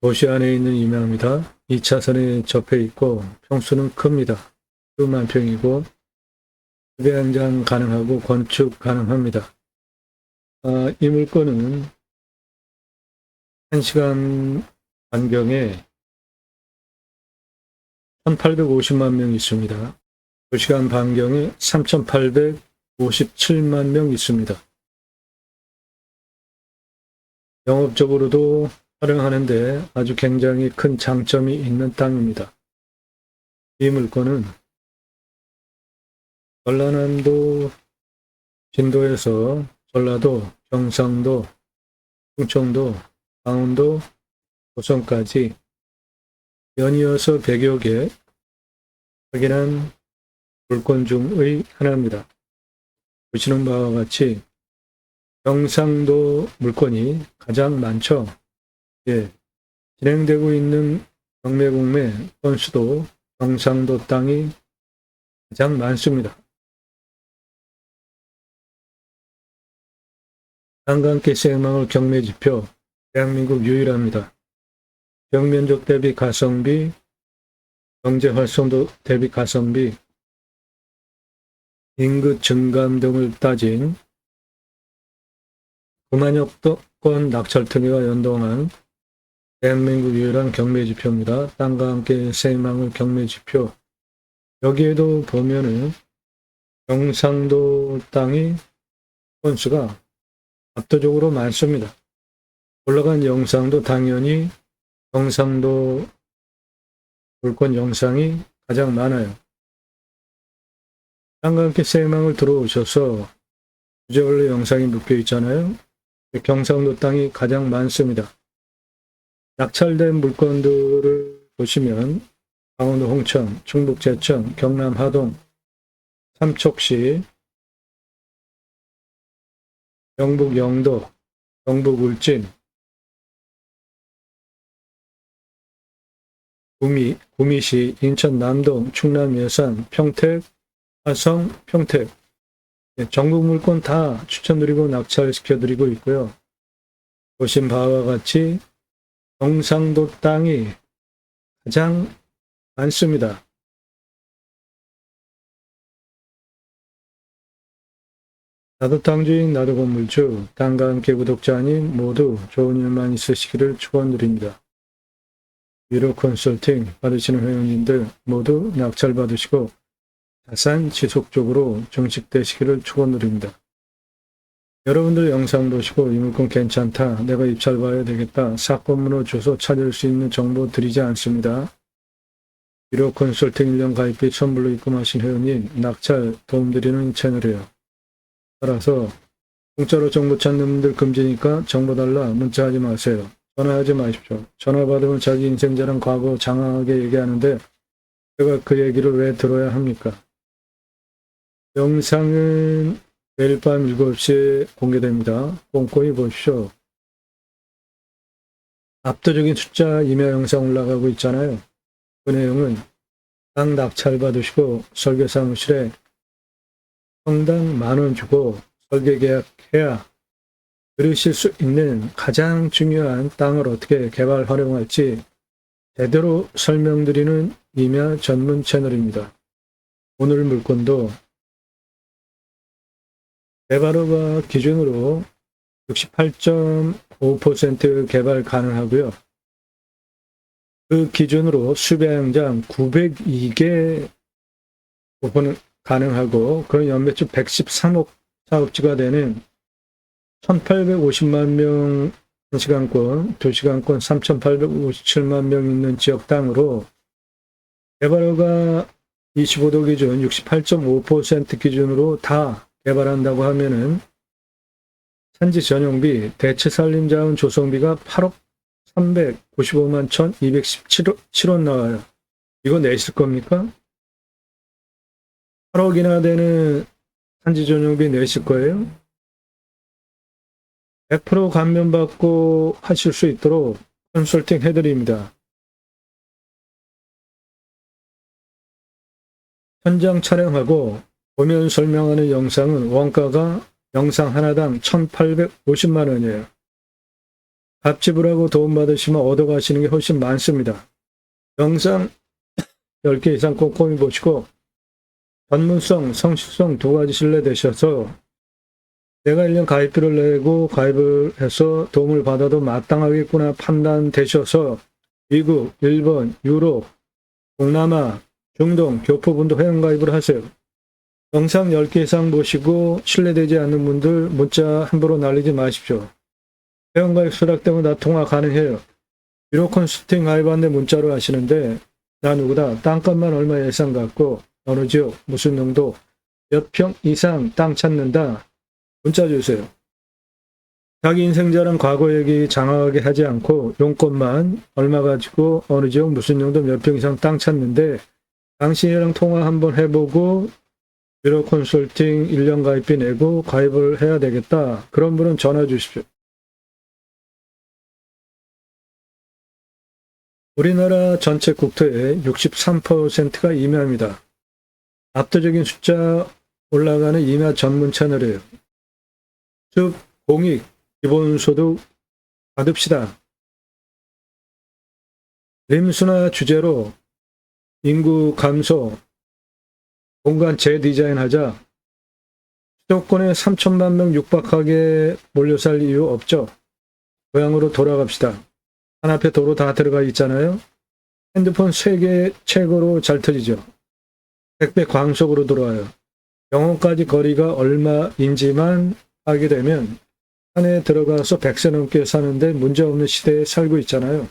도시 안에 있는 임야입니다. 2차선에 접해 있고 평수는 큽니다. 10만 평이고 주차장 가능하고 건축 가능합니다. 이 물건은 1시간 반경에 1850만 명이 있습니다. 2시간 반경에 3857만 명 있습니다. 영업적으로도 활용하는데 아주 굉장히 큰 장점이 있는 땅입니다. 이 물건은 전라남도 진도에서 전라도, 경상도, 충청도, 강원도, 고성까지 연이어서 100여 개 확인한 물건 중의 하나입니다. 보시는 바와 같이 경상도 물건이 가장 많죠. 진행되고 있는 경매공매 건수도 경상도 땅이 가장 많습니다. 땅과 함께 생망을 경매지표 대한민국 유일합니다. 경면적 대비 가성비, 경제활성도 대비 가성비, 인구 증감 등을 따진 9만여 건 낙찰 등과 연동한 대한민국 유일한 경매지표입니다. 땅과 함께 생망을 경매지표. 여기에도 보면은 경상도 땅이 건수가 압도적으로 많습니다. 올라간 영상도 당연히 경상도 물건 영상이 가장 많아요. 땅과 함께 생망을 들어오셔서 주제별로 영상이 묶여 있잖아요. 경상도 땅이 가장 많습니다. 낙찰된 물건들을 보시면 강원도 홍천, 충북 제천, 경남 하동, 삼척시, 경북 영도, 경북 울진, 구미시, 인천 남동, 충남 예산, 평택, 화성, 평택. 전국 물건 다 추천드리고 낙찰시켜드리고 있고요. 보신 바와 같이 경상도 땅이 가장 많습니다. 나도 땅주인, 나도 건물주, 땅과 함께 구독자님 모두 좋은 일만 있으시기를 축원드립니다. 유료 컨설팅 받으시는 회원님들 모두 낙찰 받으시고 자산 지속적으로 증식되시기를 축원드립니다. 여러분들 영상 보시고 이 물건 괜찮다, 내가 입찰 봐야 되겠다, 사건번호 주소 찾을 수 있는 정보 드리지 않습니다. 유료 컨설팅 1년 가입비 선불로 입금하신 회원님 낙찰 도움드리는 채널이에요. 따라서 공짜로 정보 찾는 분들 금지니까 정보 달라 문자하지 마세요. 전화하지 마십시오. 전화 받으면 자기 인생 자랑 과거 장황하게 얘기하는데 제가 그 얘기를 왜 들어야 합니까? 영상은 매일 밤 7시에 공개됩니다. 꼼꼼히 보십시오. 압도적인 숫자 임야 영상 올라가고 있잖아요. 그 내용은 땅 낙찰 받으시고 설계사무실에 평당 10,000원 주고 설계 계약해야 들으실 수 있는 가장 중요한 땅을 어떻게 개발 활용할지 제대로 설명드리는 임야 전문 채널입니다. 오늘 물건도 개발허가 기준으로 68.5% 개발 가능하고요. 그 기준으로 수배양장 902개 부분은 가능하고 그 연매출 113억 사업지가 되는 1850만 명 1시간권, 2시간권 3857만 명 있는 지역 땅으로 개발허가 25도 기준 68.5% 기준으로 다 개발한다고 하면은 산지 전용비, 대체 산림자원 조성비가 8억 395만 1217원 나와요. 이거 내실 겁니까? 8억이나 되는 산지 전용비 내실 거예요? 100% 감면받고 하실 수 있도록 컨설팅 해드립니다. 현장 촬영하고 보면 설명하는 영상은 원가가 영상 하나당 1,850만 원이에요. 값 지불하고 도움받으시면 얻어가시는 게 훨씬 많습니다. 영상 10개 이상 꼼꼼히 보시고 전문성, 성실성 두 가지 신뢰되셔서 내가 1년 가입비를 내고 가입을 해서 도움을 받아도 마땅하겠구나 판단되셔서 미국, 일본, 유럽, 동남아, 중동, 교포분도 회원가입을 하세요. 영상 10개 이상 보시고 신뢰되지 않는 분들 문자 함부로 날리지 마십시오. 회원가입 수락되면 다 통화 가능해요. 유료 컨설팅 가입하는데 문자로 하시는데 나 누구다 땅값만 얼마 예상 갖고 어느 지역 무슨 용도 몇 평 이상 땅 찾는다 문자 주세요. 자기 인생자랑 과거 얘기 장황하게 하지 않고 용건만 얼마 가지고 어느 지역 무슨 용도 몇 평 이상 땅 찾는데 당신이랑 통화 한번 해보고 유료 컨설팅 1년 가입비 내고 가입을 해야 되겠다. 그런 분은 전화 주십시오. 우리나라 전체 국토의 63%가 임야입니다. 압도적인 숫자 올라가는 임야 전문 채널이에요. 즉, 공익, 기본소득 받읍시다. 림수나 주제로 인구 감소, 공간 재디자인하자. 수도권에 3천만 명 육박하게 몰려살 이유 없죠. 고향으로 돌아갑시다. 한 앞에 도로 다 들어가 있잖아요. 핸드폰 3개 최고로 잘 터지죠. 100배 광속으로 들어와요. 영혼까지 거리가 얼마인지만 하게 되면 산에 들어가서 100세 넘게 사는데 문제없는 시대에 살고 있잖아요.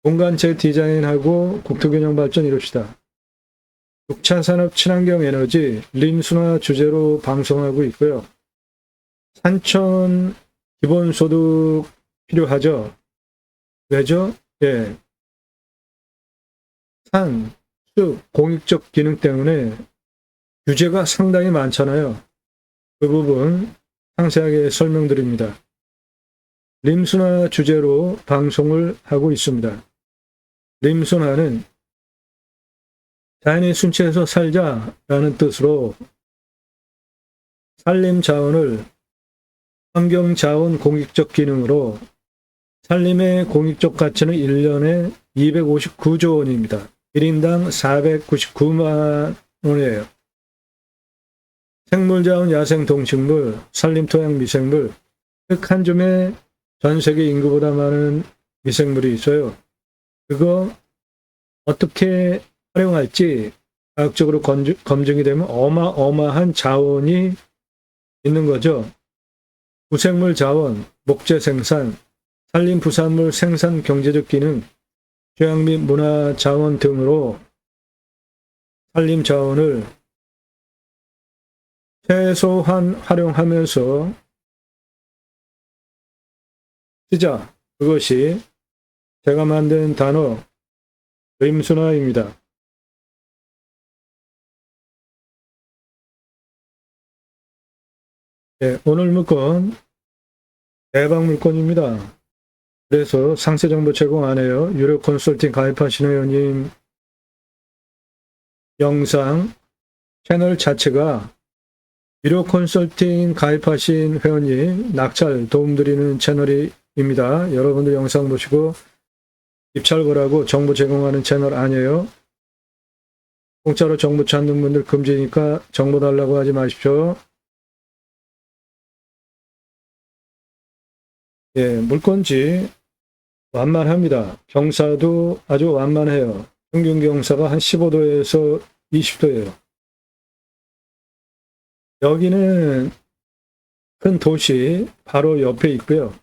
공간 재디자인하고 국토균형 발전 이룹시다. 6차 산업 친환경 에너지 림수나 주제로 방송하고 있고요. 산천 기본소득 필요하죠. 왜죠? 예. 산, 숲, 공익적 기능 때문에 규제가 상당히 많잖아요. 그 부분 상세하게 설명드립니다. 림수나 주제로 방송을 하고 있습니다. 림수나는 자연의 순치에서 살자라는 뜻으로 산림 자원을 환경 자원 공익적 기능으로 산림의 공익적 가치는 1년에 259조 원입니다. 1인당 499만 원이에요. 생물자원, 야생 동식물, 산림토양 미생물, 흙 한 줌에 전 세계 인구보다 많은 미생물이 있어요. 그거 어떻게 활용할지 과학적으로 검증이 되면 어마어마한 자원이 있는 거죠. 부생물 자원, 목재 생산, 산림 부산물 생산 경제적 기능, 휴양 및 문화 자원 등으로 산림 자원을 최소한 활용하면서 쓰자. 그것이 제가 만든 단어 림수나입니다. 네, 오늘 물건 대박 물건입니다. 그래서 상세 정보 제공 안 해요. 유료 컨설팅 가입하시는 회원님 영상 채널 자체가 유료 컨설팅 가입하신 회원님 낙찰 도움드리는 채널입니다. 여러분들 영상 보시고 입찰 거라고 정보 제공하는 채널 아니에요. 공짜로 정보 찾는 분들 금지니까 정보 달라고 하지 마십시오. 예, 물건지 완만합니다. 경사도 아주 완만해요. 평균 경사가 한 15도에서 20도예요. 여기는 큰 도시 바로 옆에 있고요.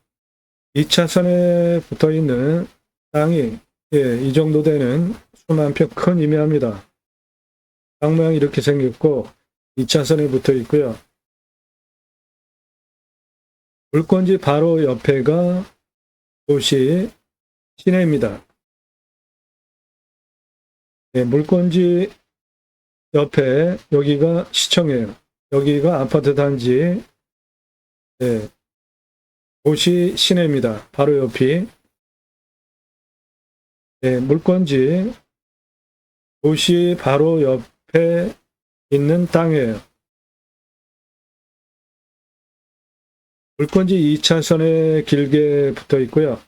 2차선에 붙어 있는 땅이 이 정도 되는 수만 평 큰 임야입니다. 땅 모양이 이렇게 생겼고 2차선에 붙어 있고요. 물건지 바로 옆에가 도시 시내입니다. 네, 물건지 옆에 여기가 시청이에요. 여기가 아파트 단지 네, 도시 시내입니다. 바로 옆이 네, 물건지 도시 바로 옆에 있는 땅이에요. 물건지 2차선에 길게 붙어 있고요.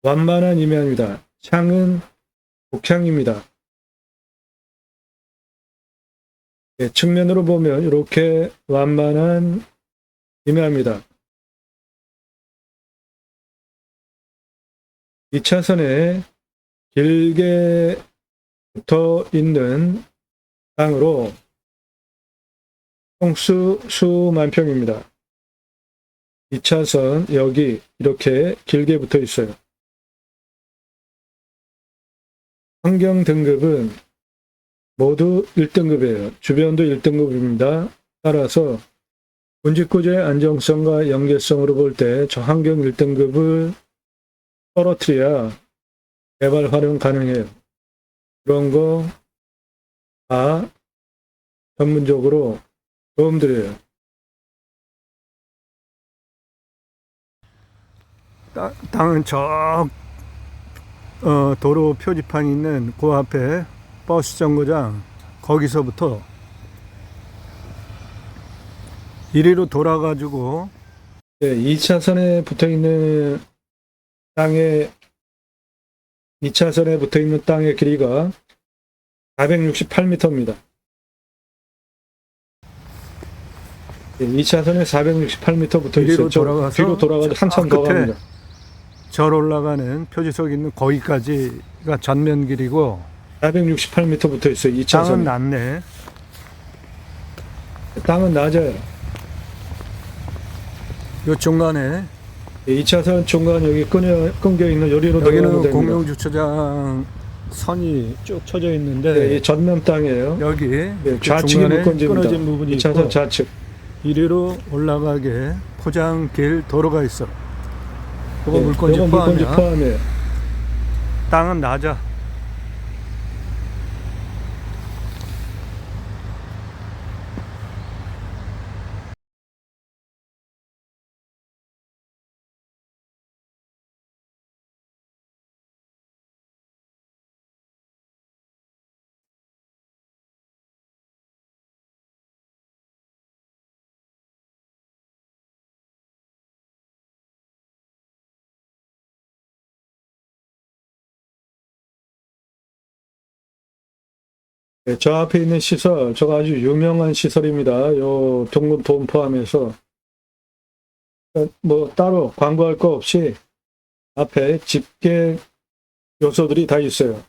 완만한 임야입니다. 향은 북향입니다. 네, 측면으로 보면 이렇게 완만한 임야입니다. 2차선에 길게 붙어 있는 땅으로 총수 수만 평입니다. 2차선 여기 이렇게 길게 붙어 있어요. 환경 등급은 모두 1등급이에요. 주변도 1등급입니다. 따라서 군집구조의 안정성과 연계성으로 볼 때 저 환경 1등급을 떨어뜨려야 개발 활용 가능해요. 그런 거 다 전문적으로 도움드려요. 땅은 저 도로 표지판 있는 그 앞에 버스 정거장 거기서부터 이리로 돌아가지고 2차선에 붙어있는 땅의 2차선에 붙어있는 땅의 길이가 468m입니다. 2차선에 468m 붙어 있어요. 뒤로 돌아가서 한참 더 갑니다. 절 올라가는 표지석 있는 거기까지가 전면 길이고 468m 붙어 있어요. 2차선. 땅은 낮네. 땅은 낮아요. 요 중간에 2차선 중간 여기 끊겨 있는 요리로 여기는 공용 주차장 선이 쭉 쳐져 있는데 네, 이 전면 땅이에요. 여기 네, 좌측이 물건지입니다. 끊어진 부분이 2차선 있고 좌측 이리로 올라가게 포장길 도로가 있어. 이거 네, 물건지 포함이에요. 땅은 낮아. 네, 저 앞에 있는 시설, 저거 아주 유명한 시설입니다. 요 동군 포함해서 뭐 따로 광고할 거 없이 앞에 집계 요소들이 다 있어요.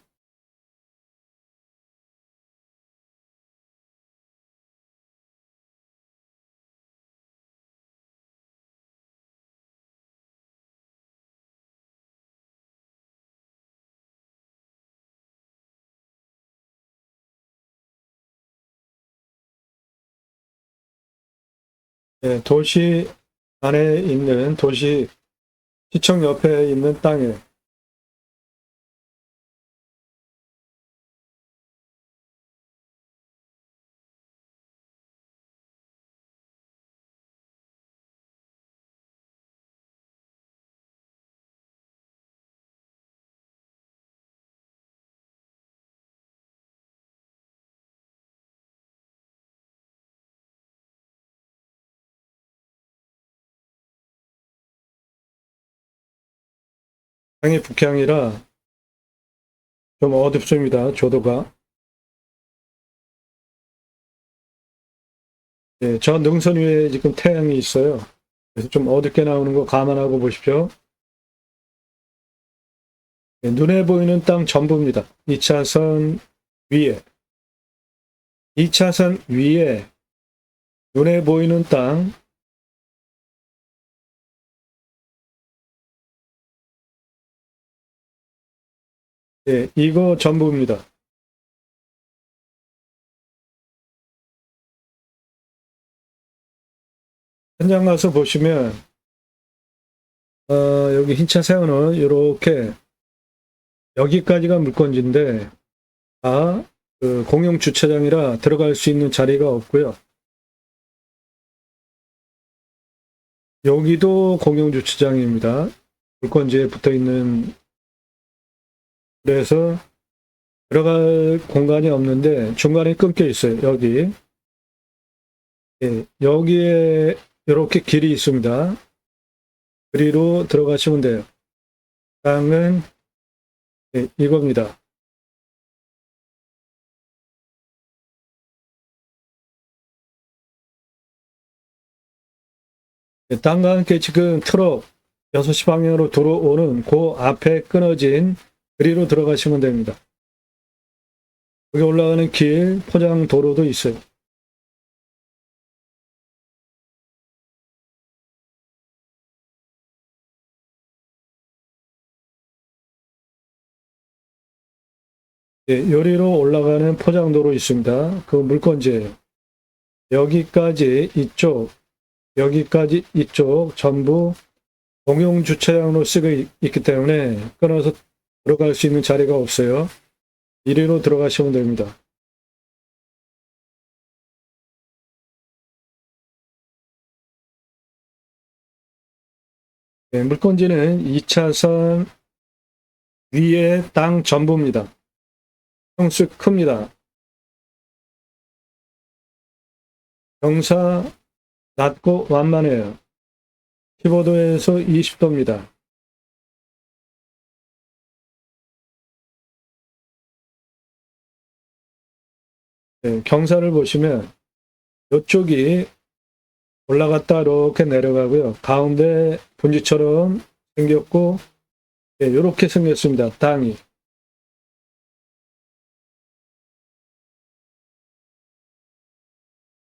네, 도시 안에 있는 시청 옆에 있는 땅에 땅이 북향이라 좀 어둡습니다. 조도가. 네, 저 능선 위에 지금 태양이 있어요. 그래서 좀 어둡게 나오는 거 감안하고 보십시오. 네, 눈에 보이는 땅 전부입니다. 2차선 위에. 2차선 위에 눈에 보이는 땅 네, 이거 전부입니다. 현장 가서 보시면 여기 흰 차 세우는 이렇게 여기까지가 물건지인데 다 그 공용 주차장이라 들어갈 수 있는 자리가 없고요. 여기도 공용 주차장입니다. 물건지에 붙어 있는 그래서 들어갈 공간이 없는데 중간에 끊겨 있어요. 여기. 예, 여기에 이렇게 길이 있습니다. 그리로 들어가시면 돼요. 땅은 이겁니다. 땅과 함께 지금 트럭 6시 방향으로 들어오는 그 앞에 끊어진 그리로 들어가시면 됩니다. 여기 올라가는 길, 포장 도로도 있어요. 요리로 올라가는 포장도로 있습니다. 그 물건지예요. 여기까지 이쪽 전부 공용 주차장으로 쓰고 있기 때문에 끊어서 들어갈 수 있는 자리가 없어요. 이리로 들어가시면 됩니다. 물건지는 2차선 위에 땅 전부입니다. 평수 큽니다. 경사 낮고 완만해요. 15도에서 20도입니다. 경사를 보시면 이쪽이 올라갔다 이렇게 내려가고요. 가운데 분지처럼 생겼고 이렇게 생겼습니다. 땅이.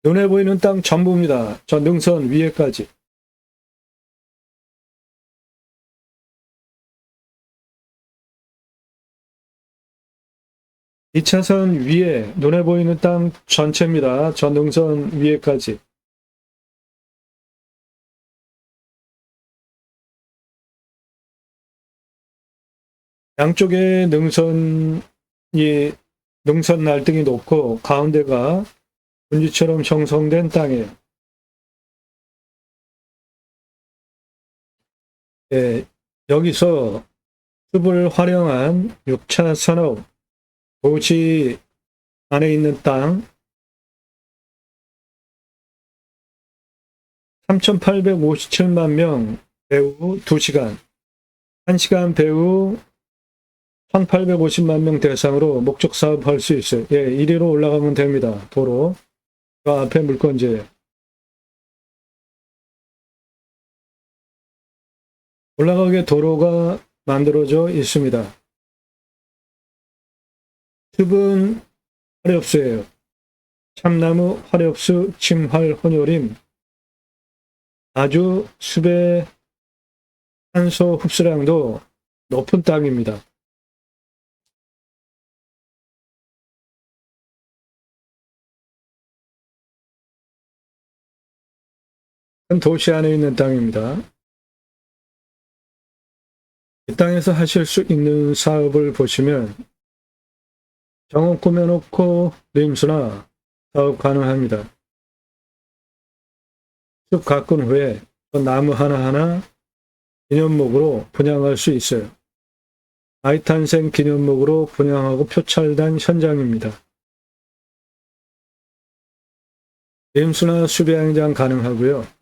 눈에 보이는 땅 전부입니다. 저 능선 위에까지. 이 차선 위에 눈에 보이는 땅 전체입니다. 저 능선 위에까지. 양쪽에 능선 날등이 높고 가운데가 분지처럼 형성된 땅이에요. 여기서 숲을 활용한 6차 산업 도시 안에 있는 땅 3,857만 명 배후 2시간, 1시간 배후 1,850만 명 대상으로 목적 사업할 수 있어요. 이리로 올라가면 됩니다. 도로. 그 앞에 물건지예요. 올라가게 도로가 만들어져 있습니다. 숲은 화렵수예요. 참나무, 화렵수, 침활, 혼요림. 아주 숲의 산소 흡수량도 높은 땅입니다. 도시 안에 있는 땅입니다. 이 땅에서 하실 수 있는 사업을 보시면 정원 꾸며놓고 림수나 사업 가능합니다. 숲 가꾼 후에 나무 하나하나 기념목으로 분양할 수 있어요. 아이탄생 기념목으로 분양하고 표찰단 현장입니다. 림수나 수배양장 가능하고요.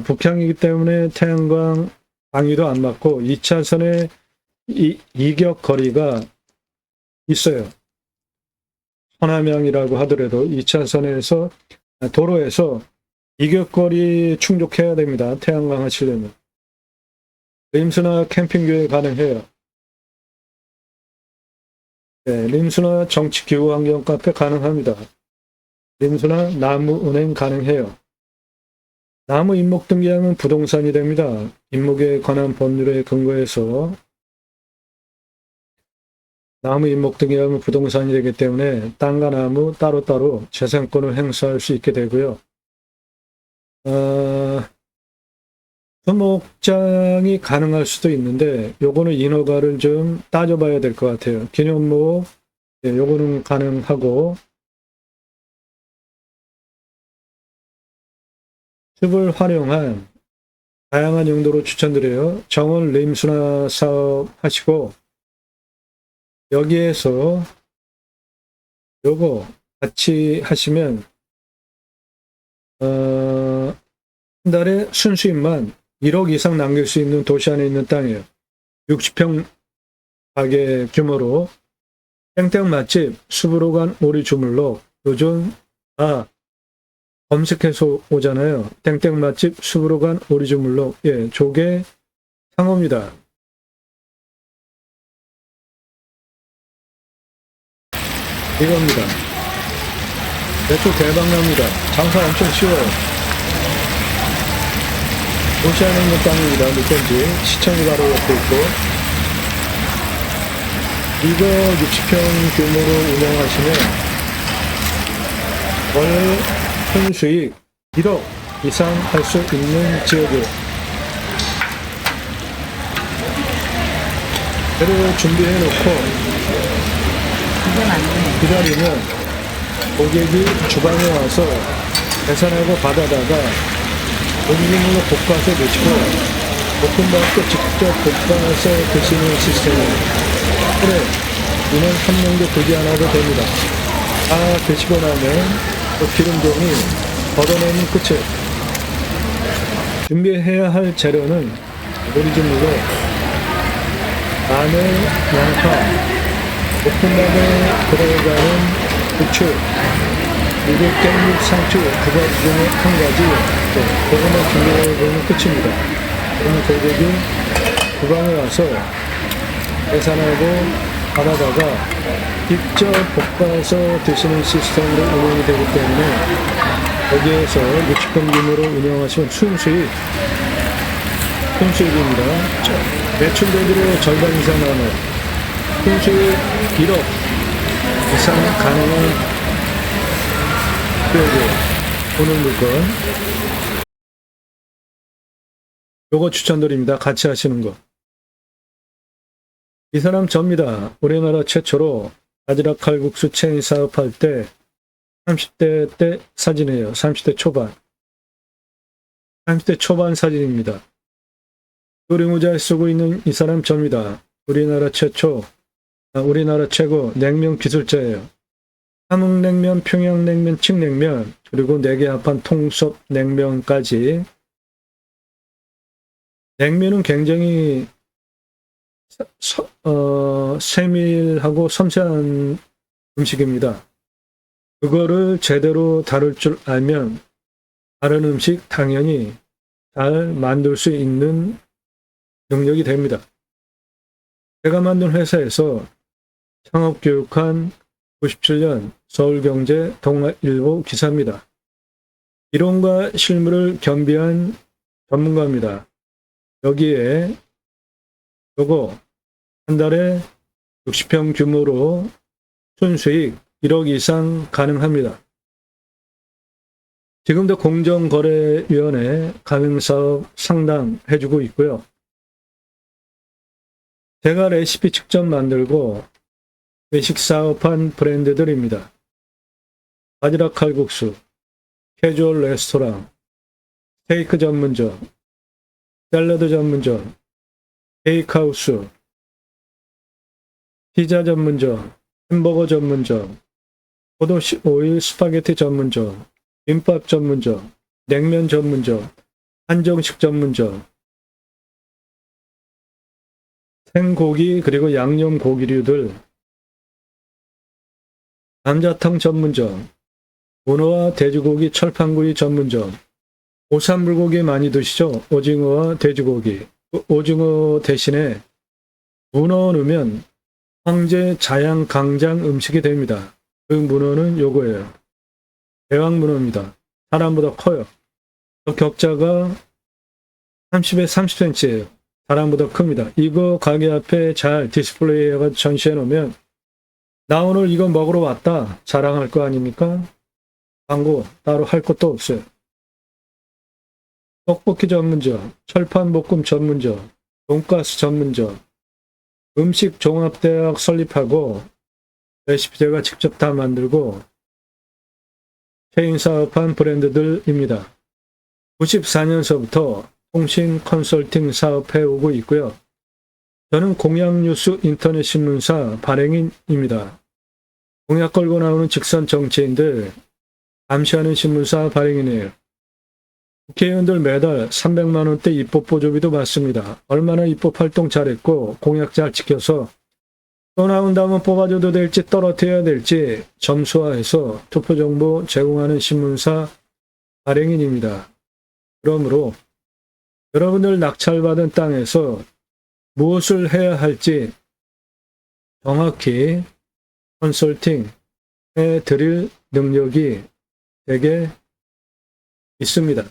북향이기 때문에 태양광 방위도 안 맞고 2차선에 이격 거리가 있어요. 서남향이라고 하더라도 2차선에서 도로에서 이격거리 충족해야 됩니다. 태양광 하시려면. 림수나 캠핑교회 가능해요. 림수나 정치기후환경 카페 가능합니다. 림수나 나무은행 가능해요. 나무 임목 등기하면 부동산이 됩니다. 임목에 관한 법률에 근거해서 나무 임목 등기하면 부동산이 되기 때문에 땅과 나무 따로따로 재산권을 행사할 수 있게 되고요. 수목장이 가능할 수도 있는데 요거는 인허가를 좀 따져봐야 될 것 같아요. 기념목 요거는 가능하고 숲을 활용한 다양한 용도로 추천드려요. 정원 림수나 사업 하시고 여기에서 요거 같이 하시면 한 달에 순수익만 1억 이상 남길 수 있는 도시 안에 있는 땅이에요. 60평 가게 규모로 땡땡 맛집, 숲으로 간 오리 주물럭, 요즘 다 검색해서 오잖아요. 땡땡 맛집, 숲으로 간 오리 주물럭, 예, 조개 상어입니다. 이겁니다. 매출 대박납니다. 장사 엄청 쉬워요. 도시 안에 있는 땅입니다. 밑던지 시청이 바로 옆에 있고, 이거 60평 규모로 운영하시면 월 순수익 1억 이상 할 수 있는 지역이에요. 배를 준비해 놓고 기다리면 고객이 주방에 와서 계산하고 받아다가 고기물로 볶아서 드시고 볶음밥도 직접 볶아서 드시는 시스템이에요. 그래, 이는 한 명도 들지 않아도 됩니다. 다 드시고 나면 그 기름종이 걷어내면 끝이에요. 준비해야 할 재료는 오리지물로 마늘, 양파, 볶음밥에 들어가는 부추, 그리고 깻잎, 상추, 두 가지 중에 한 가지, 그것만 준비해보면 끝입니다. 그러면 고객이 주방에 와서 계산하고 받아다가 직접 볶아서 드시는 시스템으로 운영이 되기 때문에 거기에서 60평 규모로 운영하시면 순수익입니다. 매출 대비로 절반 이상 나는 순수익 1억 이상 가능한 구역이에요. 오늘 물건 요거 추천드립니다. 같이 하시는 거. 이 사람 접니다. 우리나라 최초로 바지락 칼국수 체인 사업할 때 30대 때 사진이에요. 30대 초반. 30대 초반 사진입니다. 요리모자에 쓰고 있는 이 사람 접니다. 우리나라 최고 냉면 기술자예요. 함흥냉면, 평양냉면, 칡냉면, 그리고 4개 합한 통섭 냉면까지. 냉면은 굉장히 세밀하고 섬세한 음식입니다. 그거를 제대로 다룰 줄 알면 다른 음식 당연히 잘 만들 수 있는 능력이 됩니다. 제가 만든 회사에서 창업교육한 97년 서울경제 동아일보 기사입니다. 이론과 실무를 겸비한 전문가입니다. 여기에 요거 한 달에 60평 규모로 순수익 1억 이상 가능합니다. 지금도 공정거래위원회 가맹사업 상담해주고 있고요. 제가 레시피 직접 만들고 외식 사업한 브랜드들입니다. 바지락 칼국수, 캐주얼 레스토랑, 스테이크 전문점, 샐러드 전문점, 베이크하우스, 피자 전문점, 햄버거 전문점, 포도 오일 스파게티 전문점, 김밥 전문점, 냉면 전문점, 한정식 전문점, 생고기 그리고 양념 고기류들, 감자탕 전문점, 문어와 돼지고기 철판구이 전문점, 오삼불고기 많이 드시죠? 오징어와 돼지고기. 오징어 대신에 문어 넣으면 황제 자양 강장 음식이 됩니다. 그 문어는 요거예요. 대왕 문어입니다. 사람보다 커요. 격자가 30에 30cm예요. 사람보다 큽니다. 이거 가게 앞에 잘 디스플레이해서 전시해 놓으면 나 오늘 이거 먹으러 왔다 자랑할 거 아닙니까? 광고 따로 할 것도 없어요. 떡볶이 전문점, 철판볶음 전문점, 돈가스 전문점, 음식 종합대학 설립하고 레시피 제가 직접 다 만들고 체인 사업한 브랜드들입니다. 94년서부터 통신 컨설팅 사업해 오고 있고요. 저는 공약뉴스 인터넷 신문사 발행인입니다. 공약 걸고 나오는 직선 정치인들 감시하는 신문사 발행인이에요. 국회의원들 매달 300만 원대 입법 보조비도 받습니다. 얼마나 입법 활동 잘했고 공약 잘 지켜서 또 나온다면 뽑아줘도 될지 떨어뜨려야 될지 점수화해서 투표정보 제공하는 신문사 발행인입니다. 그러므로 여러분들 낙찰받은 땅에서 무엇을 해야 할지 정확히 컨설팅 해드릴 능력이 되게 있습니다.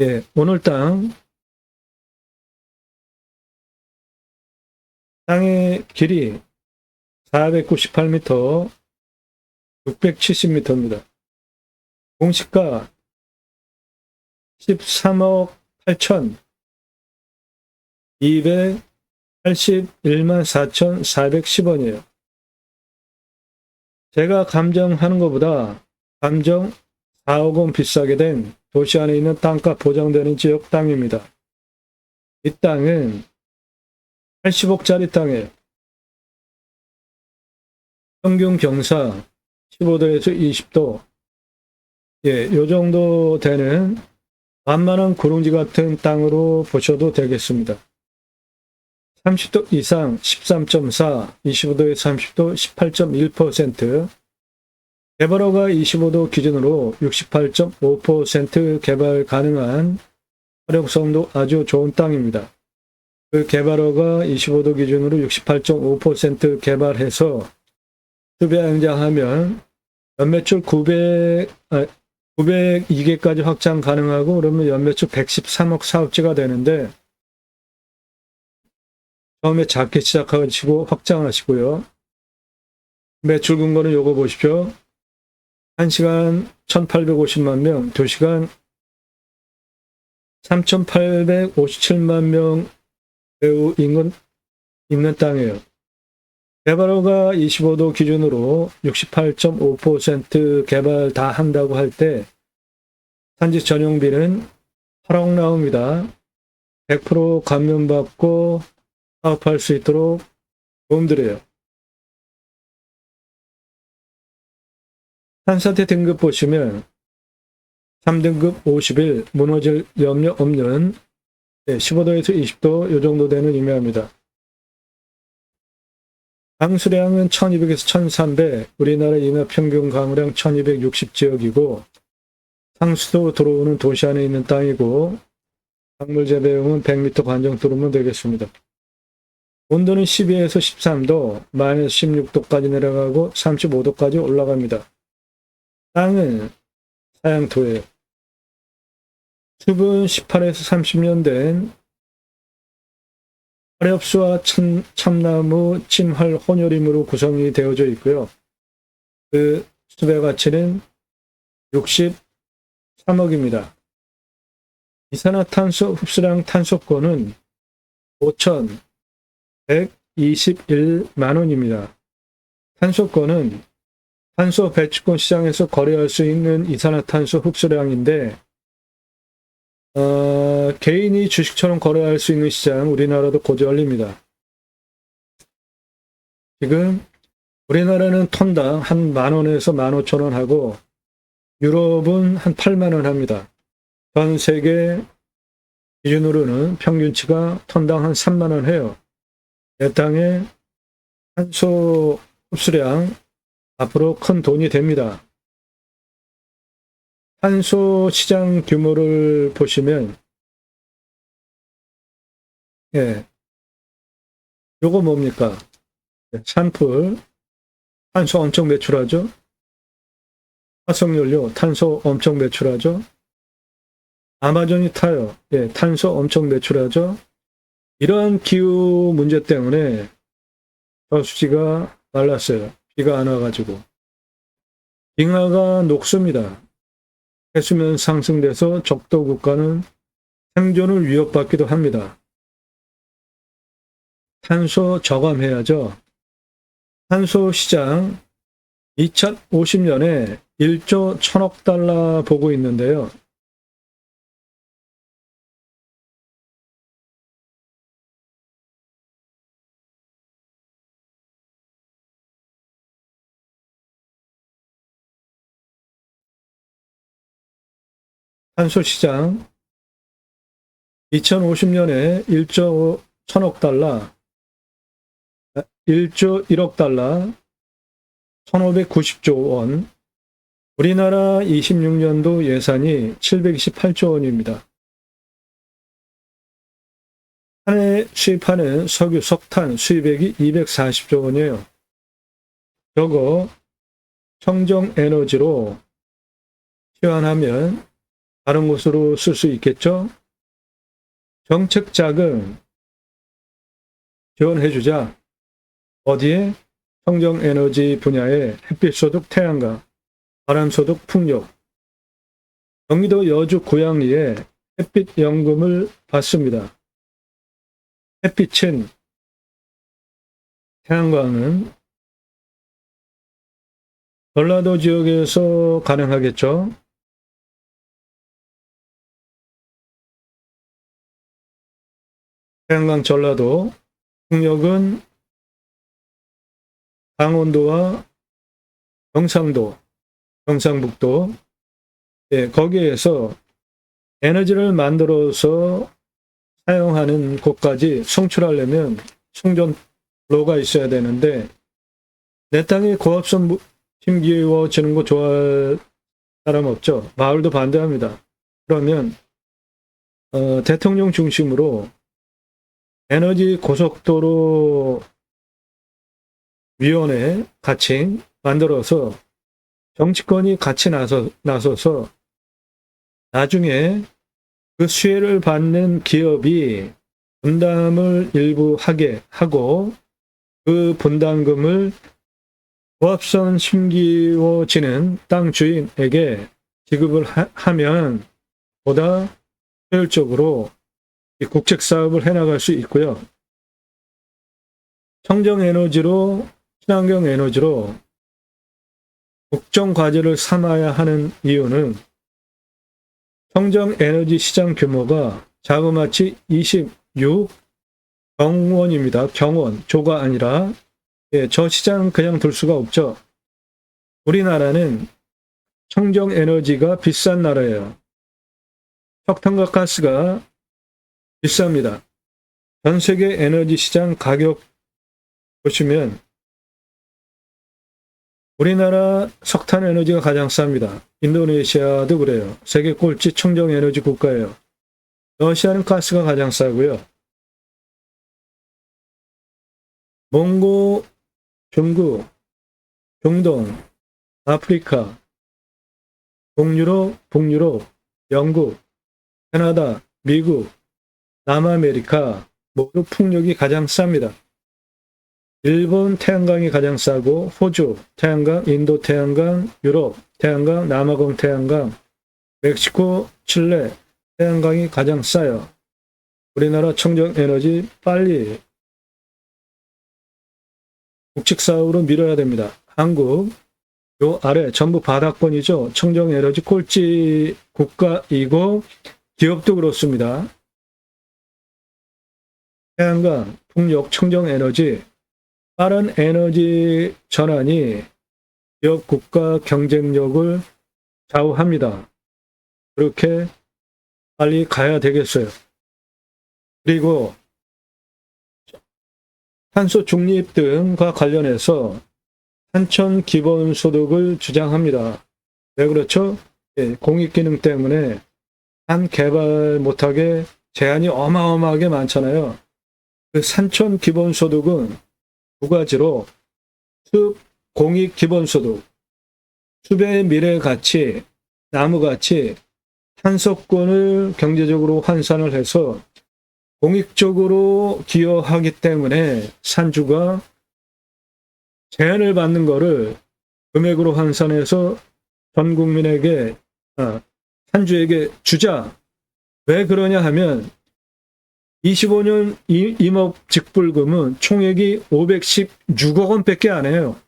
예, 오늘 땅의 길이 498m, 670m입니다. 공시가 13억 8천 281만 4,410원이에요. 제가 감정하는 것보다 감정 4억 원 비싸게 된 도시 안에 있는 땅값 보장되는 지역 땅입니다. 이 땅은 80억짜리 땅이에요. 평균 경사 15도에서 20도, 예, 요 정도 되는 만만한 구릉지 같은 땅으로 보셔도 되겠습니다. 30도 이상 13.4, 25도에 30도 18.1%, 개발허가 25도 기준으로 68.5% 개발 가능한 활용성도 아주 좋은 땅입니다. 그 개발허가 25도 기준으로 68.5% 개발해서 수배양장하면 연매출 902개까지 확장 가능하고 그러면 연매출 113억 사업지가 되는데 처음에 작게 시작하시고 확장하시고요. 매출 근거는 요거 보십시오. 1시간 1850만 명, 2시간 3857만 명 매우 인근 있는 땅이에요. 개발허가 25도 기준으로 68.5% 개발 다 한다고 할 때 산지 전용비는 8억 나옵니다. 100% 감면받고 사업할 수 있도록 도움드려요. 산사태 등급 보시면 3등급 50일 무너질 염려 없는 15도에서 20도 이 정도 되는 의미합니다. 강수량은 1200에서 1300, 우리나라 임야 평균 강우량 1260지역이고 상수도 들어오는 도시 안에 있는 땅이고 작물 재배용은 100m 관정 뚫으면 되겠습니다. 온도는 12에서 13도, 마이너스 16도까지 내려가고 35도까지 올라갑니다. 땅은 사양토예요. 숲은 18에서 30년 된 화렵수와 참나무, 침할, 혼혈임으로 구성이 되어져 있고요. 그 숲의 가치는 63억입니다. 이산화탄소 흡수량 탄소권은 5,121만 원입니다. 탄소권은 탄소 배출권 시장에서 거래할 수 있는 이산화탄소 흡수량인데 개인이 주식처럼 거래할 수 있는 시장 우리나라도 곧 열립니다. 지금 우리나라는 톤당 한 10,000원에서 15,000원 하고 유럽은 한 8만 원 합니다. 전 세계 기준으로는 평균치가 톤당 한 3만 원 해요. 내 땅의 탄소 흡수량 앞으로 큰 돈이 됩니다. 탄소 시장 규모를 보시면 예, 요거 뭡니까? 산불, 탄소 엄청 배출하죠? 화석연료, 탄소 엄청 배출하죠? 아마존이 타요. 예, 탄소 엄청 배출하죠? 이러한 기후 문제 때문에 저수지가 말랐어요. 비가 안 와가지고. 빙하가 녹습니다. 해수면 상승돼서 적도 국가는 생존을 위협받기도 합니다. 탄소 저감해야죠. 탄소 시장 2050년에 1조 1,000억 달러 보고 있는데요. 탄소 시장 2050년에 1조 1000억 달러, 1조 1억 달러, 1590조 원, 우리나라 26년도 예산이 728조 원입니다. 한 해 수입하는 석유, 석탄 수입액이 240조 원이에요. 저거 청정 에너지로 시환하면 다른 곳으로 쓸 수 있겠죠? 정책 자금 지원해주자. 어디에? 청정 에너지 분야에 햇빛 소득 태양광, 바람 소득 풍력. 경기도 여주 고양리에 햇빛 연금을 받습니다. 햇빛은, 태양광은 전라도 지역에서 가능하겠죠. 태양광 전라도, 풍력은 강원도와 경상도, 경상북도, 거기에서 에너지를 만들어서 사용하는 곳까지 송출하려면 충전로가 있어야 되는데, 내 땅에 고압선 힘기워지는 거 좋아할 사람 없죠. 마을도 반대합니다. 그러면 대통령 중심으로 에너지 고속도로 위원회 같이 만들어서 정치권이 같이 나서서 나중에 그 수혜를 받는 기업이 분담을 일부 하게 하고 그 분담금을 고압선 심기워지는 땅 주인에게 지급을 하면 보다 효율적으로 국책 사업을 해나갈 수 있고요. 청정 에너지로, 친환경 에너지로 국정 과제를 삼아야 하는 이유는 청정 에너지 시장 규모가 자그마치 26 경원입니다. 경원, 조가 아니라. 저 시장 그냥 둘 수가 없죠. 우리나라는 청정 에너지가 비싼 나라예요. 석탄과 가스가 비쌉니다. 전 세계 에너지 시장 가격 보시면 우리나라 석탄 에너지가 가장 쌉니다. 인도네시아도 그래요. 세계 꼴찌 청정 에너지 국가예요. 러시아는 가스가 가장 싸고요. 몽고, 중국, 중동, 아프리카, 동유럽, 북유럽, 영국, 캐나다, 미국, 남아메리카 모두 풍력이 가장 쌉니다. 일본 태양광이 가장 싸고 호주 태양광, 인도 태양광, 유럽 태양광, 남아공 태양광, 멕시코, 칠레 태양광이 가장 싸요. 우리나라 청정에너지 빨리 국책사업으로 밀어야 됩니다. 한국 요 아래 전부 바닥권이죠. 청정에너지 꼴찌 국가이고 기업도 그렇습니다. 태양광, 풍력, 청정에너지 빠른 에너지 전환이 기업 국가 경쟁력을 좌우합니다. 그렇게 빨리 가야 되겠어요. 그리고 탄소 중립 등과 관련해서 산천 기본소득을 주장합니다. 왜 그렇죠? 공익기능 때문에 산 개발 못하게 제한이 어마어마하게 많잖아요. 그 산천 기본소득은 두 가지로 숲 공익 기본소득, 숲의 미래 가치, 나무 가치, 탄소권을 경제적으로 환산을 해서 공익적으로 기여하기 때문에 산주가 제한을 받는 거를 금액으로 환산해서 전 국민에게, 산주에게 주자. 왜 그러냐 하면 25년 임업직불금은 총액이 516억 원밖에 안 해요.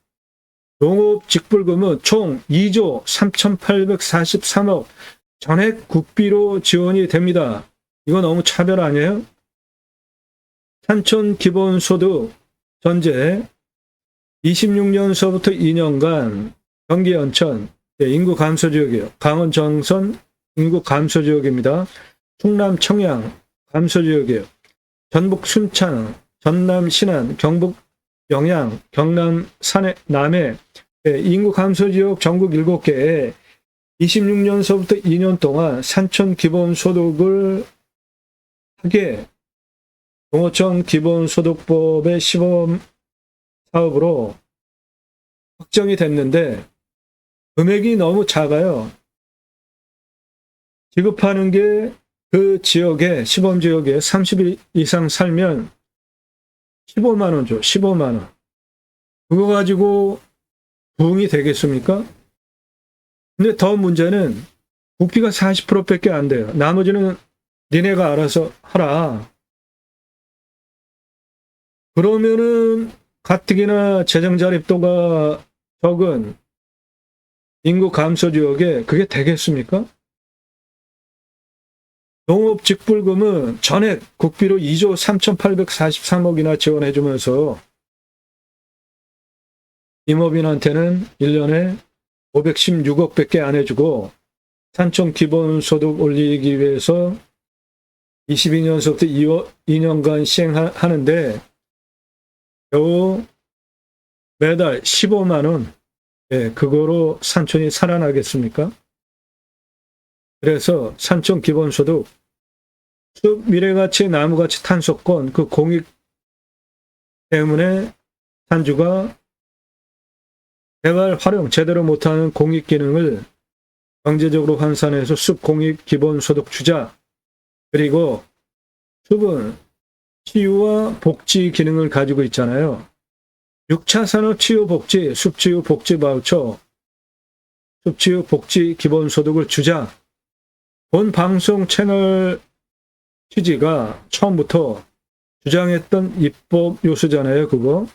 농업직불금은 총 2조 3,843억 전액 국비로 지원이 됩니다. 이거 너무 차별 아니에요? 산천 기본소득 전제 26년서부터 2년간 경기 연천 인구 감소 지역이에요. 강원 정선 인구 감소 지역입니다. 충남 청양 감소 지역이에요. 전북 순창, 전남 신안, 경북 영양, 경남 산해, 남해 인구 감소 지역 전국 7개에 26년서부터 2년 동안 산촌 기본소득을 하게 농어촌 기본소득법의 시범 사업으로 확정이 됐는데 금액이 너무 작아요. 지급하는 게 그 지역에 시범 지역에 30일 이상 살면 15만 원 줘. 15만 원. 그거 가지고 부흥이 되겠습니까? 근데 더 문제는 국비가 40%밖에 안 돼요. 나머지는 니네가 알아서 하라. 그러면은 가뜩이나 재정 자립도가 적은 인구 감소 지역에 그게 되겠습니까? 농업직불금은 전액 국비로 2조 3,843억이나 지원해주면서 임업인한테는 1년에 516억밖에 안 해주고 산촌 기본소득 올리기 위해서 22년서부터 2년간 시행하는데 겨우 매달 15만 원, 그거로 산촌이 살아나겠습니까? 그래서 산촌 기본소득, 숲 미래가치 나무가치 탄소권 그 공익 때문에 산주가 개발 활용 제대로 못하는 공익 기능을 경제적으로 환산해서 숲 공익 기본소득 주자. 그리고 숲은 치유와 복지 기능을 가지고 있잖아요. 6차 산업 치유 복지, 숲 치유 복지 바우처, 숲 치유 복지 기본소득을 주자. 본 방송 채널 취지가 처음부터 주장했던 입법 요소잖아요, 그거.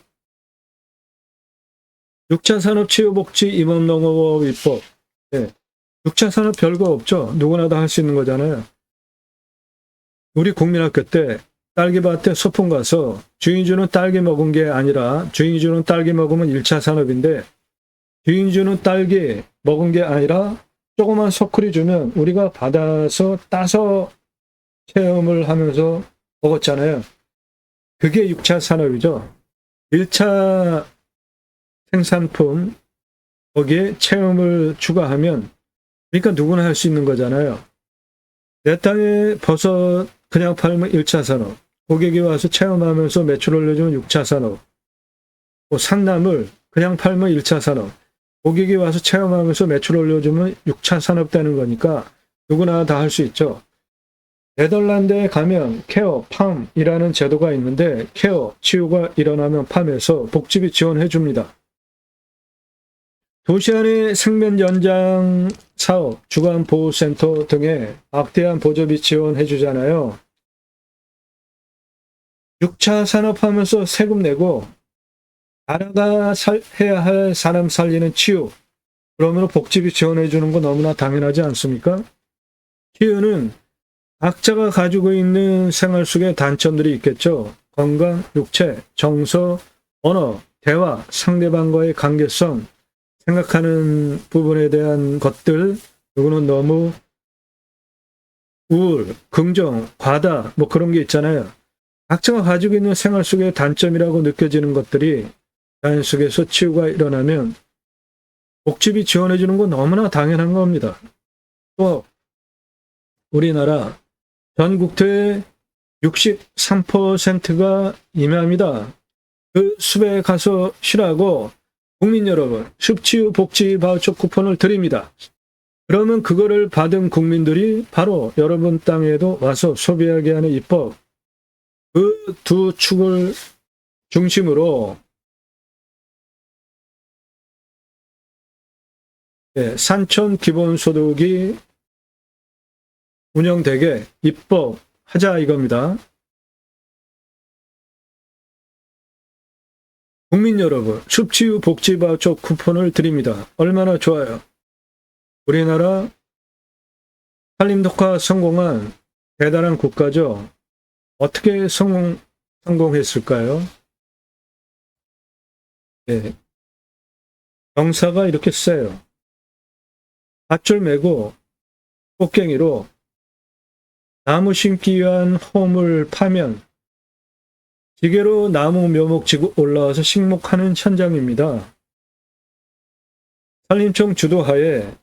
6차 산업 치유복지 임업농업 입법. 6차 산업 별거 없죠. 누구나 다 할 수 있는 거잖아요. 우리 국민학교 때 딸기밭에 소풍 가서 주인 주는 딸기 먹은 게 아니라 주인 주는 딸기 먹으면 1차 산업인데 주인 주는 딸기 먹은 게 아니라 조그만 소쿠리 주면 우리가 받아서 따서 체험을 하면서 먹었잖아요. 그게 6차 산업이죠. 1차 생산품 거기에 체험을 추가하면 그러니까 누구나 할 수 있는 거잖아요. 내 땅에 버섯 그냥 팔면 1차 산업, 고객이 와서 체험하면서 매출 올려주면 6차 산업, 산나물 그냥 팔면 1차 산업, 고객이 와서 체험하면서 매출 올려주면 6차 산업 되는 거니까 누구나 다 할 수 있죠. 네덜란드에 가면 케어, 팜이라는 제도가 있는데 케어, 치유가 일어나면 팜에서 복지비 지원해 줍니다. 도시 안의 생면 연장 사업, 주간보호센터 등에 막대한 보조비 지원해 주잖아요. 6차 산업하면서 세금 내고 나라가 해야 할 사람 살리는 치유, 그러면 복지비 지원해 주는 거 너무나 당연하지 않습니까? 치유는 각자가 가지고 있는 생활 속에 단점들이 있겠죠. 건강, 육체, 정서, 언어, 대화, 상대방과의 관계성, 생각하는 부분에 대한 것들, 누구는 너무 우울, 긍정, 과다, 뭐 그런 게 있잖아요. 각자가 가지고 있는 생활 속의 단점이라고 느껴지는 것들이 자연 속에서 치유가 일어나면 복지비 지원해 주는 건 너무나 당연한 겁니다. 또 우리나라 전 국토의 63%가 임야입니다. 그 숲에 가서 쉬라고 국민 여러분, 숲치유 복지 바우처 쿠폰을 드립니다. 그러면 그거를 받은 국민들이 바로 여러분 땅에도 와서 소비하게 하는 입법, 그 두 축을 중심으로 산촌 기본소득이 운영되게 입법하자 이겁니다. 국민 여러분, 숲치유 복지 바우처 쿠폰을 드립니다. 얼마나 좋아요. 우리나라 산림독화 성공한 대단한 국가죠. 어떻게 성공했을까요? 경사가 이렇게 세요. 밧줄 메고 꽃갱이로 나무 심기 위한 홈을 파면 지게로 나무 묘목 지고 올라와서 식목하는 현장입니다. 산림청 주도하에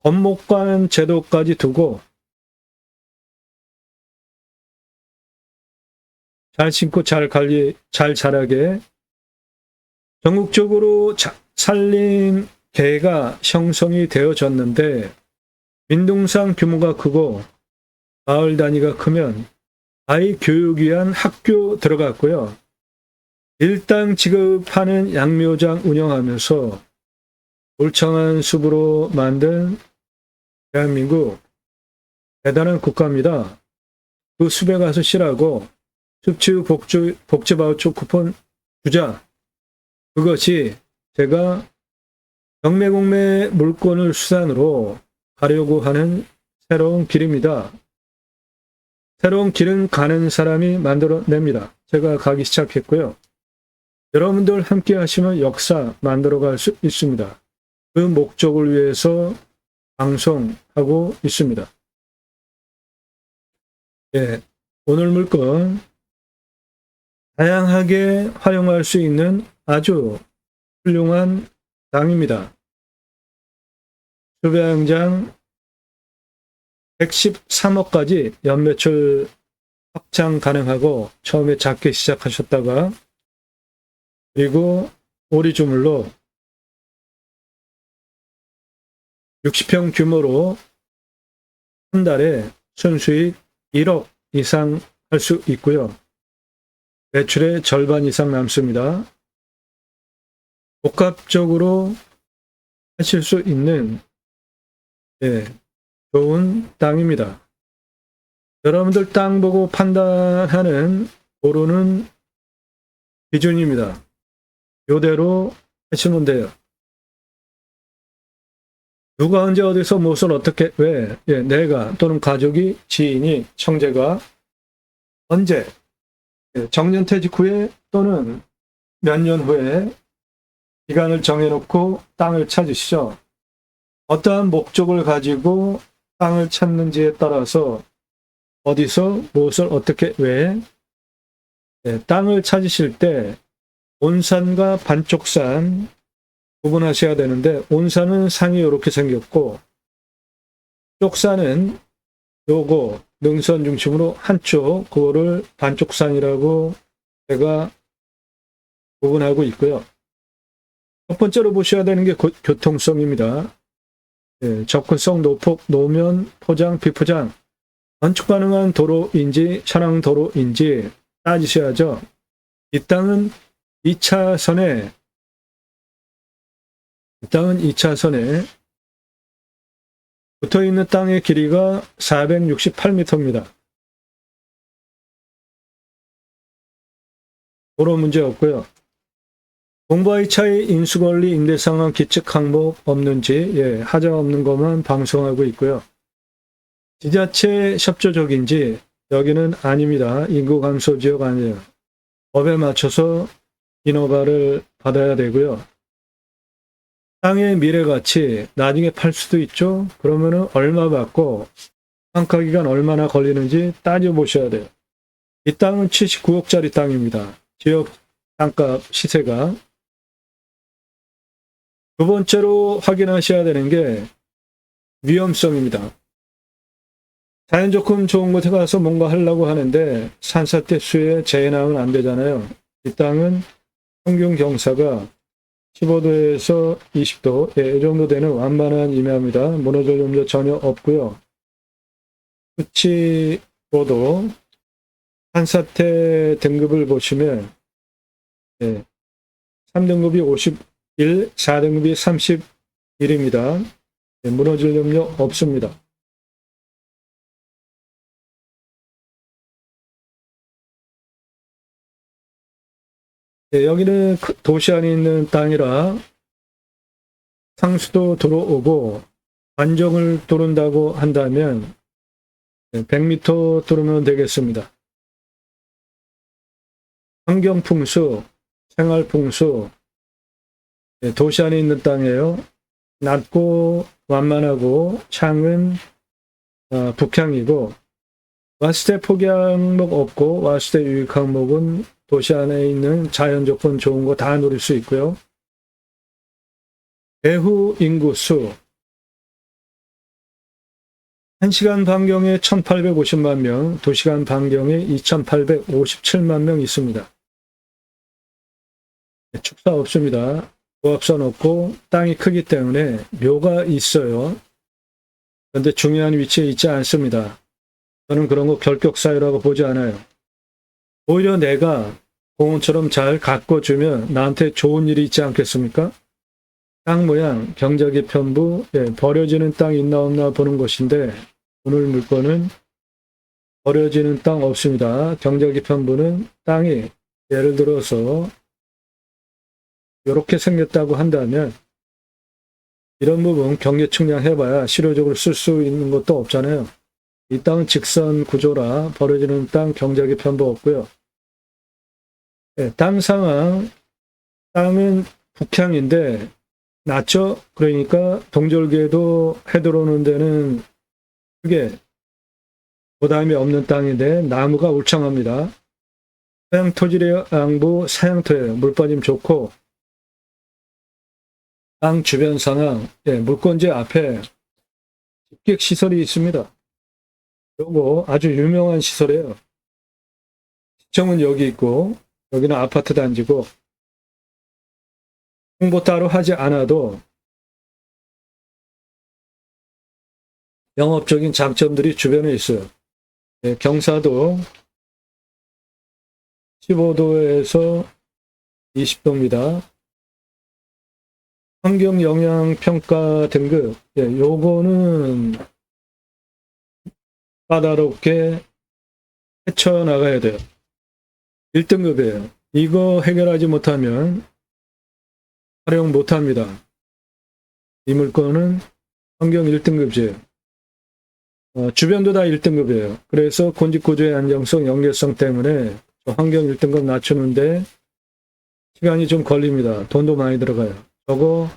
건목관 제도까지 두고 잘 심고 잘 관리, 잘 자라게 전국적으로 산림계가 형성이 되어졌는데 민둥상 규모가 크고 마을 단위가 크면 아이 교육 위한 학교 들어갔고요. 일당 지급하는 양묘장 운영하면서 울창한 숲으로 만든 대한민국 대단한 국가입니다. 그 숲에 가서 쉬라고 숲치유 복지바우처 쿠폰 주자. 그것이 제가 경매공매 물건을 수단으로 가려고 하는 새로운 길입니다. 새로운 길은 가는 사람이 만들어냅니다. 제가 가기 시작했고요. 여러분들 함께 하시면 역사 만들어갈 수 있습니다. 그 목적을 위해서 방송하고 있습니다. 예, 오늘 물건 다양하게 활용할 수 있는 아주 훌륭한 당입니다. 수배양장 113억까지 연매출 확장 가능하고 처음에 작게 시작하셨다가 그리고 오리주물로 60평 규모로 한 달에 순수익 1억 이상 할 수 있고요. 매출의 절반 이상 남습니다. 복합적으로 하실 수 있는 좋은 땅입니다. 여러분들 땅 보고 판단하는 고르는 기준입니다. 이대로 하시면 돼요. 누가 언제 어디서 무엇을 어떻게 왜 내가 또는 가족이 지인이 형제가 언제 정년퇴직 후에 또는 몇 년 후에 기간을 정해놓고 땅을 찾으시죠. 어떠한 목적을 가지고 땅을 찾는지에 따라서 어디서 무엇을 어떻게 왜 땅을 찾으실 때 온산과 반쪽산 구분하셔야 되는데 온산은 상이 이렇게 생겼고 쪽산은 요거 능선 중심으로 한쪽 그거를 반쪽산이라고 제가 구분하고 있고요. 첫 번째로 보셔야 되는 게 교통성입니다. 접근성, 노폭, 노면, 포장, 비포장 건축 가능한 도로인지 차량 도로인지 따지셔야죠. 이 땅은 2차선에 붙어있는 땅의 길이가 468m입니다. 도로 문제 없고요. 공부와의 차이, 인수권리, 임대상황, 기측 항목 없는지 하자 없는 것만 방송하고 있고요. 지자체 협조적인지 여기는 아닙니다. 인구 감소 지역 아니에요. 법에 맞춰서 인허가를 받아야 되고요. 땅의 미래가치 나중에 팔 수도 있죠. 그러면은 얼마 받고 평가기간 얼마나 걸리는지 따져보셔야 돼요. 이 땅은 79억짜리 땅입니다. 지역 땅값 시세가. 두 번째로 확인하셔야 되는 게 위험성입니다. 자연조건 좋은 곳에 가서 뭔가 하려고 하는데 산사태 수해 재해 나오면 안 되잖아요. 이 땅은 평균 경사가 15도에서 20도, 이 정도 되는 완만한 임야입니다. 무너질 염려 전혀 없고요. 수치고도 산사태 등급을 보시면 3등급이 51, 4등급이 31입니다. 무너질 염려 없습니다. 여기는 도시 안에 있는 땅이라 상수도 들어오고 관정을 뚫는다고 한다면 100m 뚫으면 되겠습니다. 환경풍수, 생활풍수, 도시 안에 있는 땅이에요. 낮고 완만하고 창은 북향이고, 왔을 때 포기 항목 없고 왔을 때 유익 항목은 도시 안에 있는 자연 조건 좋은 거 다 누릴 수 있고요. 배후 인구수 1시간 반경에 1850만 명, 2시간 반경에 2857만 명 있습니다. 축사 없습니다. 고압선 없고 땅이 크기 때문에 묘가 있어요. 그런데 중요한 위치에 있지 않습니다. 저는 그런 거 결격 사유라고 보지 않아요. 오히려 내가 공원처럼 잘 가꿔주면 나한테 좋은 일이 있지 않겠습니까? 땅 모양, 경작의 편부, 버려지는 땅 있나 없나 보는 것인데 오늘 물건은 버려지는 땅 없습니다. 경작의 편부는 땅이 예를 들어서 이렇게 생겼다고 한다면 이런 부분 경계 측량해봐야 실효적으로 쓸 수 있는 것도 없잖아요. 이 땅은 직선 구조라 버려지는 땅 경작의 편부 없고요. 땅 상황, 땅은 북향인데 낮죠? 그러니까 동절기에도 해 들어오는 데는 크게 부담이 없는 땅인데 나무가 울창합니다. 서양 토질의 양부 사양토예요. 물 빠짐 좋고 땅 주변 상황, 물건지 앞에 집객 시설이 있습니다. 요거 아주 유명한 시설이에요. 시청은 여기 있고 여기는 아파트 단지고 홍보 따로 하지 않아도 영업적인 장점들이 주변에 있어요. 경사도 15도에서 20도입니다. 환경영향평가 등급, 요거는 까다롭게 헤쳐나가야 돼요. 1등급이에요. 이거 해결하지 못하면 활용 못합니다. 이 물건은 환경 1등급이에요. 주변도 다 1등급이에요. 그래서 군집구조의 안정성, 연계성 때문에 환경 1등급 낮추는데 시간이 좀 걸립니다. 돈도 많이 들어가요. 저거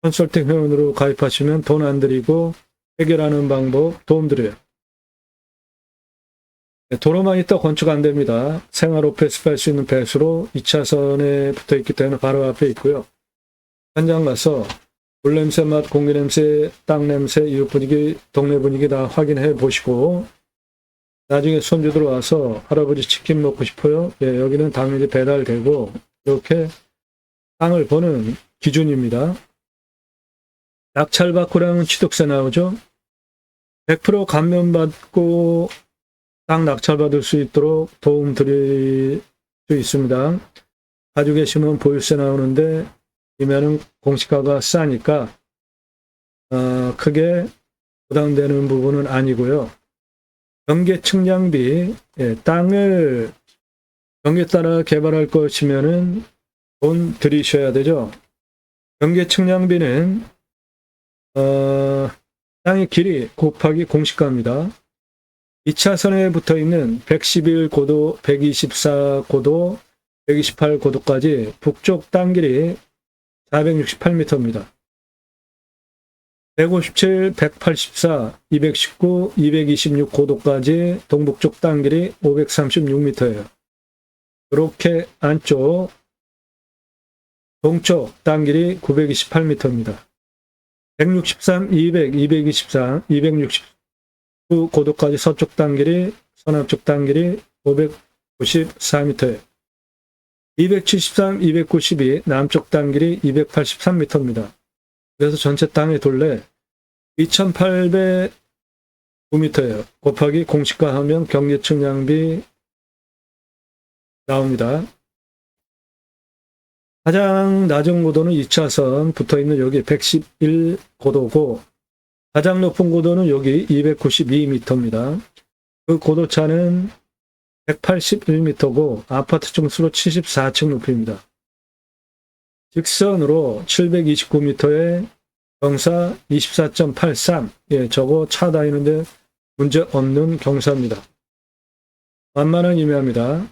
컨설팅 회원으로 가입하시면 돈 안 들이고 해결하는 방법 도움드려요. 도로만 있다 건축 안 됩니다. 생활 오피스 할 수 있는 배수로 2차선에 붙어 있기 때문에 바로 앞에 있고요. 현장 가서 물 냄새, 맛, 공기 냄새, 땅 냄새, 이웃 분위기, 동네 분위기 다 확인해 보시고 나중에 손주들 와서 할아버지 치킨 먹고 싶어요. 여기는 당연히 배달되고 이렇게 땅을 보는 기준입니다. 낙찰받고랑은 취득세 나오죠. 100% 감면받고 땅 낙찰받을 수 있도록 도움 드릴 수 있습니다. 가지고 계시면 보유세 나오는데 이면은 공시가가 싸니까 크게 부담되는 부분은 아니고요. 경계 측량비, 땅을 경계 따라 개발할 것이면은 돈 들이셔야 되죠. 경계 측량비는 땅의 길이 곱하기 공시가입니다. 2차선에 붙어 있는 111고도, 124고도, 128고도까지 북쪽 땅 길이 468m입니다. 157, 184, 219, 226고도까지 동북쪽 땅 길이 536m예요. 이렇게 안쪽 동쪽 땅 길이 928m입니다. 163, 200, 223, 269고도까지 서쪽 땅 길이, 서남쪽 땅 길이 594m예요. 273, 292, 남쪽 땅 길이 283m입니다. 그래서 전체 땅의 둘레 2809m예요. 곱하기 공시가 하면 경계 측량비 나옵니다. 가장 낮은 고도는 2차선 붙어있는 여기 111고도고 가장 높은 고도는 여기 292m입니다. 그 고도차는 181m고 아파트 층수로 74층 높이입니다. 직선으로 729m에 경사 24.83, 저거 차 다니는데 문제 없는 경사입니다. 만만한 임야입니다.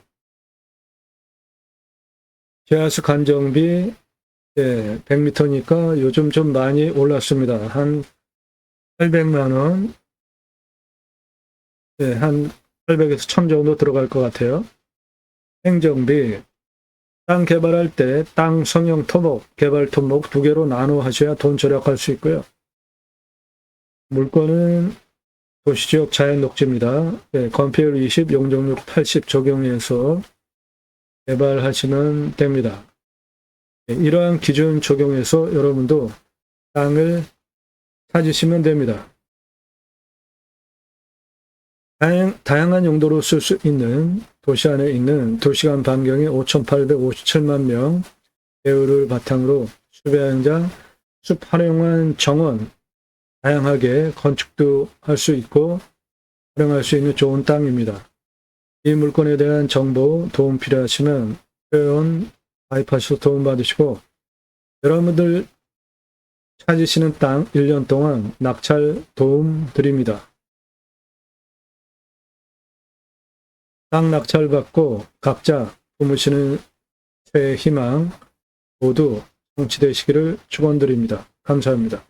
제하수 간정비 100m니까 요즘 좀 많이 올랐습니다. 한 800만 원, 네, 한 800에서 1000 정도 들어갈 것 같아요. 행정비, 땅 개발할 때 땅 성형 토목, 개발 토목 두 개로 나눠 하셔야 돈 절약할 수 있고요. 물건은 도시지역 자연 녹지입니다. 네, 건폐율 20, 용적률 80 적용해서 개발하시면 됩니다. 네, 이러한 기준 적용해서 여러분도 땅을 찾으시면 됩니다. 다양한 용도로 쓸 수 있는 도시 안에 있는 2시간 반경에 5,857만 명 배우를 바탕으로 숲의 숲 활용한 정원, 다양하게 건축도 할 수 있고 활용할 수 있는 좋은 땅입니다. 이 물건에 대한 정보, 도움 필요하시면 회원 가입하셔서 도움 받으시고 여러분들 찾으시는 땅 1년 동안 낙찰 도움 드립니다. 땅 낙찰 받고 각자 품으시는 새해 희망 모두 성취되시기를 축원드립니다. 감사합니다.